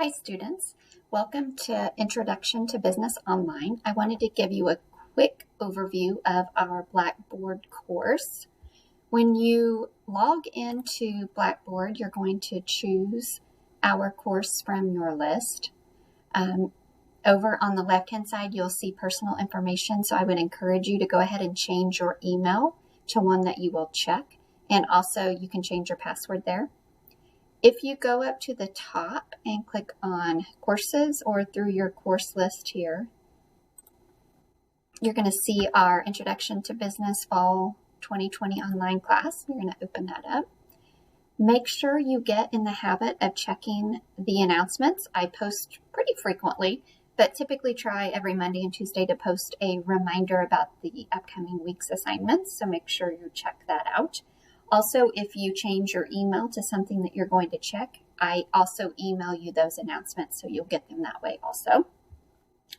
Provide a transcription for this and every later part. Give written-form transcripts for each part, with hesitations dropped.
Hi students, welcome to Introduction to Business Online. I wanted to give you a quick overview of our Blackboard course. When you log into Blackboard, you're going to choose our course from your list. Over on the left-hand side, you'll see personal information, so I would encourage you to go ahead and change your email to one that you will check, and also you can change your password there. If you go up to the top and click on courses or through your course list here, you're going to see our Introduction to Business Fall 2020 online class. You're going to open that up. Make sure you get in the habit of checking the announcements. I post pretty frequently, but typically try every Monday and Tuesday to post a reminder about the upcoming week's assignments, so make sure you check that out. Also, if you change your email to something that you're going to check, I also email you those announcements, so you'll get them that way also.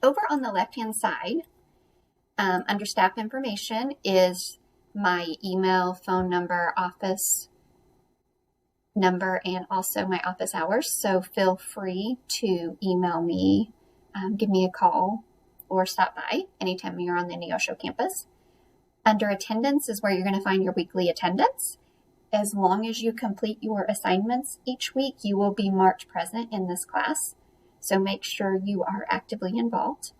Over on the left-hand side, under staff information is my email, phone number, office number, and also my office hours. So feel free to email me, give me a call, or stop by anytime you're on the Neosho campus. Under attendance is where you're going to find your weekly attendance. As long as you complete your assignments each week, you will be marked present in this class. So make sure you are actively involved.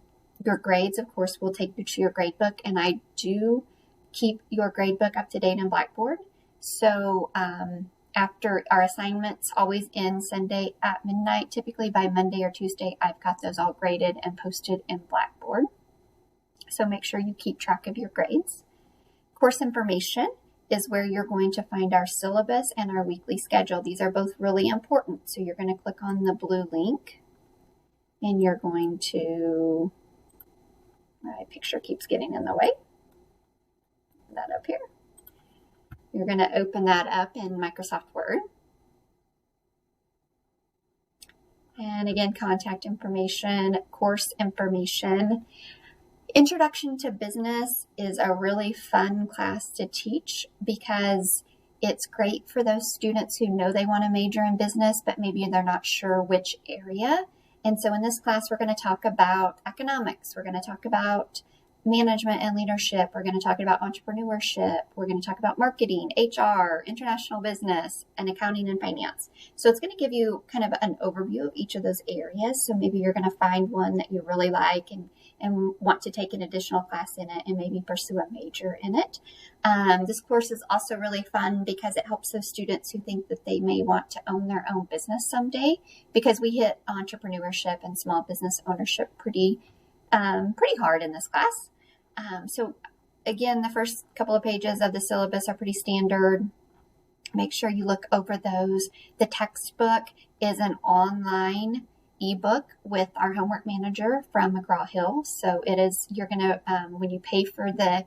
Your grades, of course, will take you to your gradebook, and I do keep your gradebook up to date in Blackboard. So after our assignments always end Sunday at midnight, typically by Monday or Tuesday, I've got those all graded and posted in Blackboard. So make sure you keep track of your grades. Course information is where you're going to find our syllabus and our weekly schedule. These are both really important. So you're going to click on the blue link and you're going to, my picture keeps getting in the way, that up here. You're going to open that up in Microsoft Word. And again, contact information, course information. Introduction to Business is a really fun class to teach because it's great for those students who know they want to major in business, but maybe they're not sure which area. And so in this class, we're going to talk about economics. We're going to talk about management and leadership. We're going to talk about entrepreneurship. We're going to talk about marketing, HR, international business, and accounting and finance. So it's going to give you kind of an overview of each of those areas. So maybe you're going to find one that you really like and want to take an additional class in it and maybe pursue a major in it. This course is also really fun because it helps those students who think that they may want to own their own business someday, because we hit entrepreneurship and small business ownership pretty hard in this class. So again, the first couple of pages of the syllabus are pretty standard. Make sure you look over those. The textbook is an online ebook with our homework manager from McGraw-Hill. So it is, you're going to, when you pay for the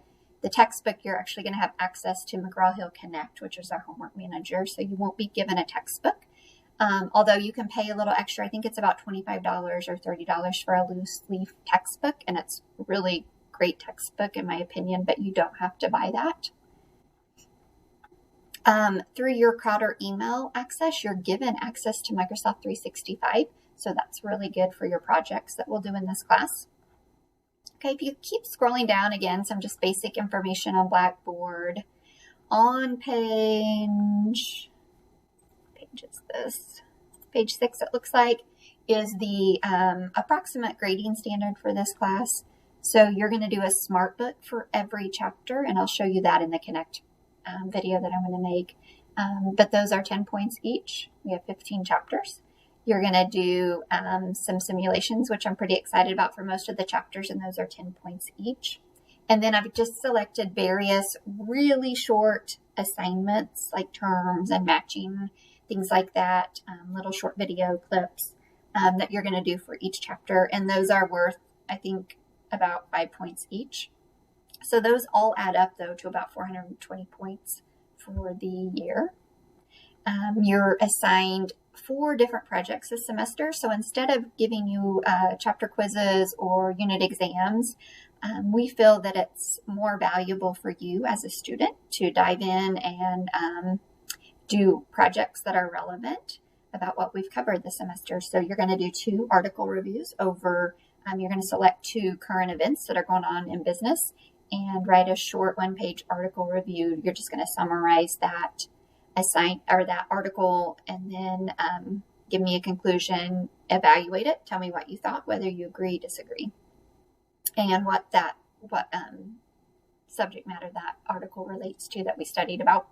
textbook, you're actually going to have access to McGraw-Hill Connect, which is our homework manager. So you won't be given a textbook. Although you can pay a little extra. I think it's about $25 or $30 for a loose leaf textbook, and it's really great textbook in my opinion, but you don't have to buy that. Through your Crowder email access, you're given access to Microsoft 365, so that's really good for your projects that we'll do in this class. Okay, if you keep scrolling down, again, some just basic information on Blackboard. On page is this? Page 6, it looks like, is the approximate grading standard for this class. So you're going to do a smart book for every chapter, and I'll show you that in the Connect video that I'm going to make. But those are 10 points each. We have 15 chapters. You're going to do some simulations, which I'm pretty excited about for most of the chapters, and those are 10 points each. And then I've just selected various really short assignments like terms and matching, things like that, little short video clips that you're going to do for each chapter. And those are worth, I think, about 5 points each. So those all add up, though, to about 420 points for the year. You're assigned 4 different projects this semester. So instead of giving you chapter quizzes or unit exams, we feel that it's more valuable for you as a student to dive in and do projects that are relevant. about what we've covered this semester. So you're going to do 2 article reviews over, you're going to select 2 current events that are going on in business and write a short 1-page article review. You're just going to summarize that that article, and then give me a conclusion, evaluate it, tell me what you thought, whether you agree, disagree, and what subject matter that article relates to that we studied about.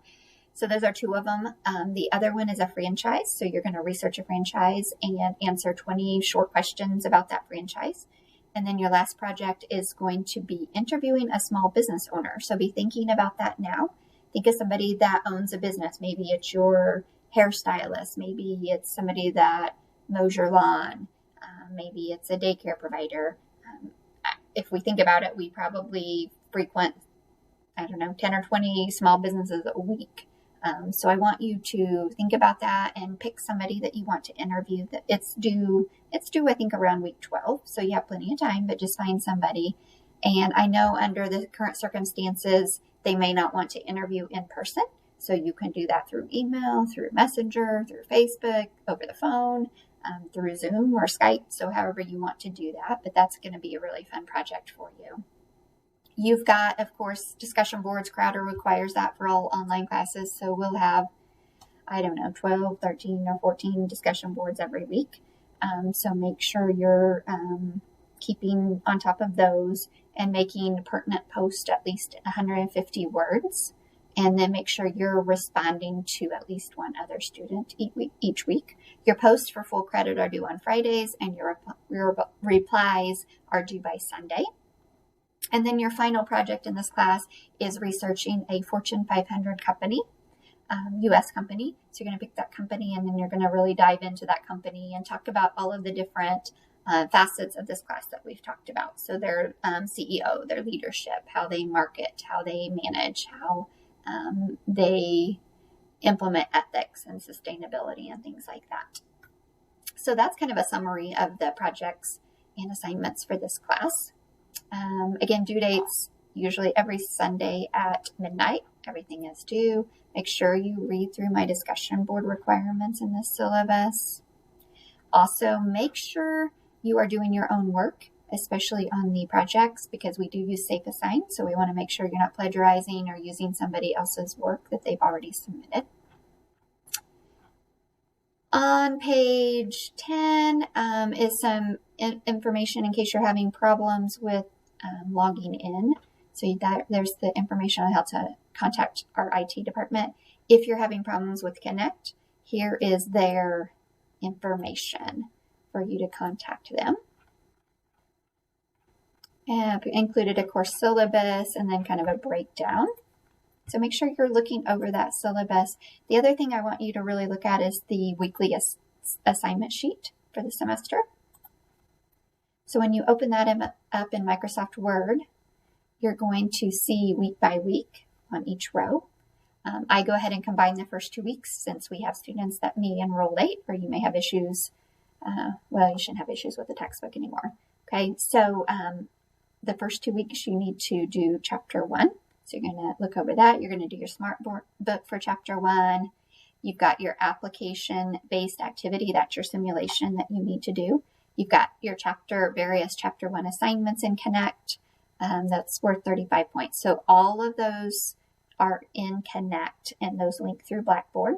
So those are 2 of them. The other one is a franchise. So you're going to research a franchise and answer 20 short questions about that franchise. And then your last project is going to be interviewing a small business owner. So be thinking about that now. Think of somebody that owns a business. Maybe it's your hairstylist. Maybe it's somebody that mows your lawn. Maybe it's a daycare provider. If we think about it, we probably frequent, 10 or 20 small businesses a week. So I want you to think about that and pick somebody that you want to interview. That it's due, I think, around week 12. So you have plenty of time, but just find somebody. And I know under the current circumstances, they may not want to interview in person. So you can do that through email, through Messenger, through Facebook, over the phone, through Zoom or Skype. So however you want to do that, but that's going to be a really fun project for you. You've got, of course, discussion boards. Crowder requires that for all online classes. So we'll have, 12, 13, or 14 discussion boards every week. So make sure you're keeping on top of those and making pertinent posts at least 150 words. And then make sure you're responding to at least 1 other student each week. Your posts for full credit are due on Fridays, and your replies are due by Sunday. And then your final project in this class is researching a Fortune 500 company, U.S. company. So you're going to pick that company, and then you're going to really dive into that company and talk about all of the different facets of this class that we've talked about. So their CEO, their leadership, how they market, how they manage, how they implement ethics and sustainability and things like that. So that's kind of a summary of the projects and assignments for this class. Again, due dates usually every Sunday at midnight. Everything is due. Make sure you read through my discussion board requirements in this syllabus. Also, make sure you are doing your own work, especially on the projects, because we do use Safe Assign. So we want to make sure you're not plagiarizing or using somebody else's work that they've already submitted. On page 10 is some information in case you're having problems with logging in. So there's the information on how to contact our IT department. If you're having problems with Connect, here is their information for you to contact them. And included a course syllabus and then kind of a breakdown. So make sure you're looking over that syllabus. The other thing I want you to really look at is the weekly assignment sheet for the semester. So when you open that up in Microsoft Word, you're going to see week by week on each row. I go ahead and combine the first 2 weeks since we have students that may enroll late, or you may have issues. Well, you shouldn't have issues with the textbook anymore. Okay, so the first 2 weeks you need to do chapter 1. So you're going to look over that. You're going to do your smart book for chapter 1. You've got your application-based activity. That's your simulation that you need to do. You've got your various chapter 1 assignments in Connect. That's worth 35 points. So all of those are in Connect, and those link through Blackboard.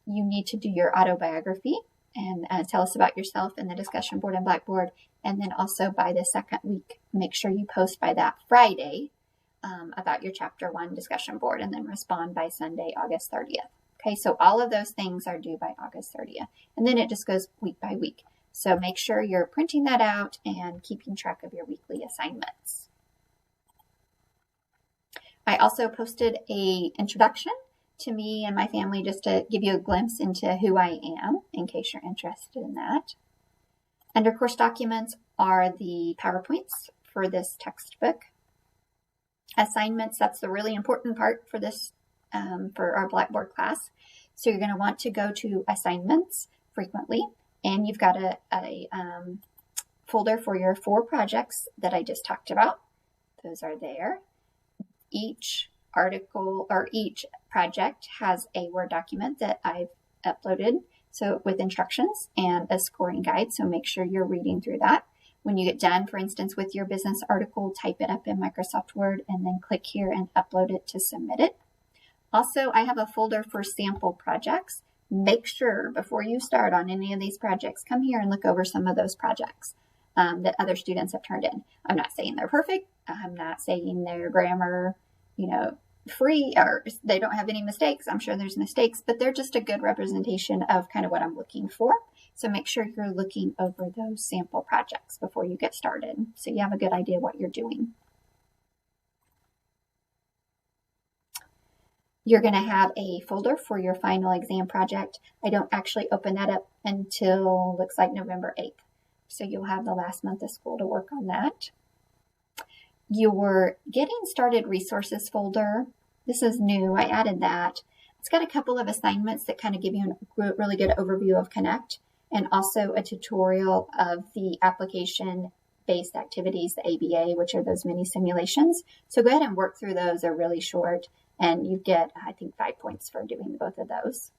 You need to do your autobiography and tell us about yourself in the discussion board and Blackboard. And then also by the second week, make sure you post by that Friday about your chapter 1 discussion board, and then respond by Sunday, August 30th. Okay, so all of those things are due by August 30th. And then it just goes week by week. So make sure you're printing that out and keeping track of your weekly assignments. I also posted an introduction to me and my family just to give you a glimpse into who I am in case you're interested in that. Under course documents are the PowerPoints for this textbook. Assignments, that's the really important part for this, for our Blackboard class. So you're going to want to go to assignments frequently, and you've got a folder for your 4 projects that I just talked about. Those are there. Each article or each project has a Word document that I've uploaded so with instructions and a scoring guide. So make sure you're reading through that. When you get done, for instance, with your business article, type it up in Microsoft Word and then click here and upload it to submit it. Also, I have a folder for sample projects. Make sure before you start on any of these projects, come here and look over some of those projects that other students have turned in. I'm not saying they're perfect. I'm not saying they're grammar, free or they don't have any mistakes. I'm sure there's mistakes, but they're just a good representation of kind of what I'm looking for. So make sure you're looking over those sample projects before you get started so you have a good idea what you're doing. You're going to have a folder for your final exam project. I don't actually open that up until looks like November 8th. So you'll have the last month of school to work on that. Your Getting Started Resources folder, this is new, I added that. It's got a couple of assignments that kind of give you a really good overview of Connect and also a tutorial of the application-based activities, the ABA, which are those mini simulations. So go ahead and work through those. They're really short and you get, I think, 5 points for doing both of those.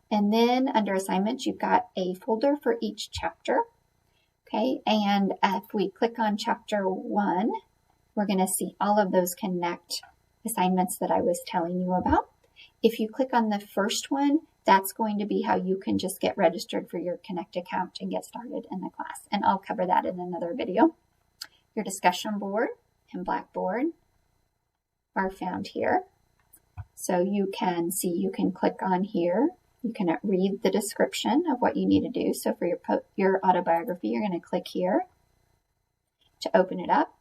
And then under assignments, you've got a folder for each chapter. Okay, and if we click on chapter 1, we're going to see all of those Connect assignments that I was telling you about. If you click on the first one, that's going to be how you can just get registered for your Connect account and get started in the class. And I'll cover that in another video. Your discussion board and Blackboard are found here. So you can see, you can click on here. You can read the description of what you need to do. So for your autobiography, you're going to click here to open it up.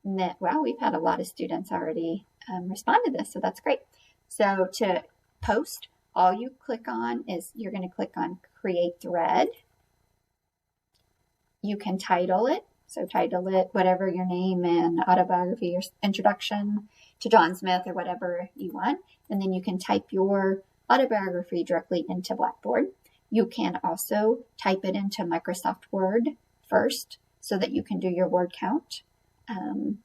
And then, wow, we've had a lot of students already respond to this, so that's great. So to post, all you click on is you're going to click on Create Thread. You can title it. So title it whatever your name and autobiography or introduction to John Smith or whatever you want. And then you can type your autobiography directly into Blackboard. You can also type it into Microsoft Word first so that you can do your word count and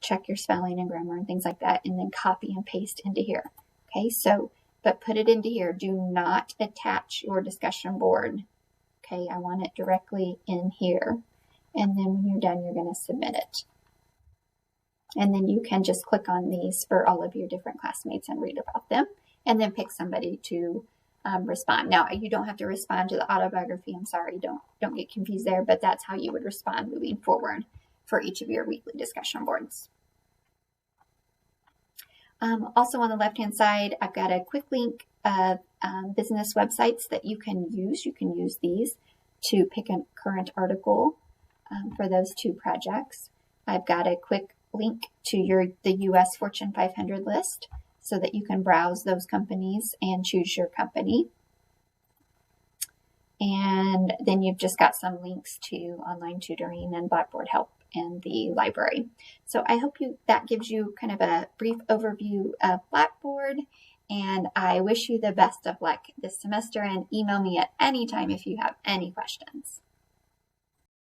check your spelling and grammar and things like that, and then copy and paste into here. Okay, so, but put it into here. Do not attach your discussion board. Okay, I want it directly in here. And then when you're done, you're going to submit it. And then you can just click on these for all of your different classmates and read about them. And then pick somebody to respond. Now, you don't have to respond to the autobiography. I'm sorry, don't get confused there, but that's how you would respond moving forward for each of your weekly discussion boards. Also on the left-hand side, I've got a quick link of business websites that you can use. You can use these to pick a current article for those two projects. I've got a quick link to the U.S. Fortune 500 list, so that you can browse those companies and choose your company. And then you've just got some links to online tutoring and Blackboard help and the library. So I hope that gives you kind of a brief overview of Blackboard, and I wish you the best of luck this semester, and email me at any time if you have any questions.